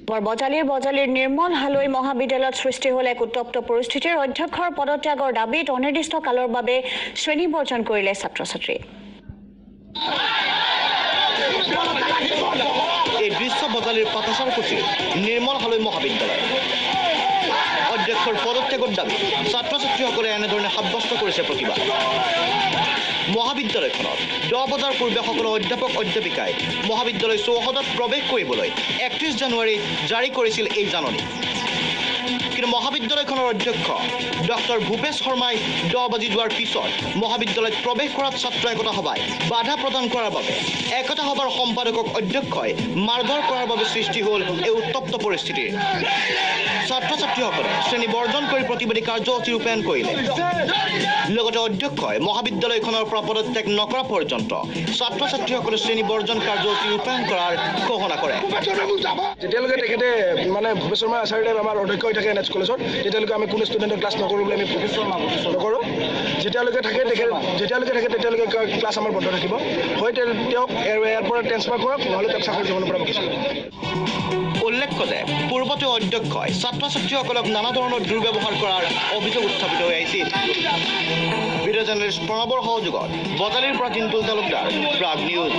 বজালিৰ নিৰ্মল হালৈ মহাবিদ্যালয়ত সৃষ্টি হল এক উত্তপ্ত পৰিস্থিতিৰ অধ্যক্ষৰ পদত্যাগৰ দাবীত অনিৰ্দিষ্ট কালৰ বাবে শ্ৰেণী বৰ্জন কৰিলে ছাত্ৰ-ছাত্ৰী। এই দৃশ্য বজালিৰ পাঠাচাৰকুছিৰ নিৰ্মল হালৈ মহাবিদ্যালয় অধ্যক্ষৰ পদত্যাগৰ দাবী ছাত্ৰ-ছাত্ৰীসকলে এনেধৰণে সাব্যস্ত কৰিছে প্ৰতিবাদ। মহাবিদ্যালয়খনত 10 বজাৰ পূৰ্বে সকলো অধ্যাপক অধ্যাপিকাই মহাবিদ্যালয় চৌহদত প্ৰৱেশ কৰিবলৈ 31 জানুৱাৰী জাৰি কৰিছিল এই জাননী। কিন্তু মহাবিদ্যালয়খনৰ অধ্যক্ষ ডক্টৰ ভূপেশ শৰ্মাই 10 বাজি যোৱাৰ পিছত মহাবিদ্যালয়ত প্ৰৱেশ কৰাত ছাত্ৰ একতা সভাই বাধা প্ৰদান কৰাৰ বাবে একতা সভাৰ সম্পাদকক অধ্যক্ষই মাৰধৰ কৰাৰ বাবে সৃষ্টি হ'ল এই উত্তপ্ত পৰিস্থিতিৰ। ছাত্ৰ-ছাত্ৰীসকলে শ্ৰেণী বৰ্জন কৰি প্ৰতিবাদী কাৰ্যসূচী ৰূপায়ণ কৰিলে। লগতে অধ্যক্ষই মহাবিদ্যালয়খনৰ পৰা পদত্যাগ নকৰা পৰ্যন্ত ছাত্ৰ-ছাত্ৰীসকলে শ্ৰেণী বৰ্জন কাৰ্যসূচী ৰূপায়ণ কৰাৰ ঘোষণা কৰে। যেতিয়ালৈকে তেখেতে মানে ভূপেশ শৰ্মা আচাৰ্যদেৱ আমাৰ অধ্যক্ষ হৈ থাকে NH কলেজত, তেতিয়ালৈকে আমি কোনো ষ্টুডেণ্টক ক্লাছ নকৰোঁ বুলি আমি নকৰোঁ। যেতিয়ালৈকে থাকে তেতিয়ালৈকে ক্লাছ আমাৰ বন্ধ থাকিব। হয় তেওঁক ইয়াৰ পৰা ট্ৰেন্সফাৰ কৰক, নহ'লে তেওঁক চাকৰি জীৱনৰ পৰা বহিষ্কাৰ কৰক। উল্লেখ্য যে পূৰ্বতে অধ্যক্ষই ছাত্ৰ-ছাত্ৰীসকলক নানা ধৰণৰ দুৰ্ব্যৱহাৰ কৰাৰ অভিযোগ উত্থাপিত হৈ আহিছিল। ভিডিঅ' জাৰ্নেলিষ্ট প্ৰণৱৰ সহযোগত বজালিৰ পৰা জিন্তুল তালুকদাৰ, প্ৰাগ নিউজ।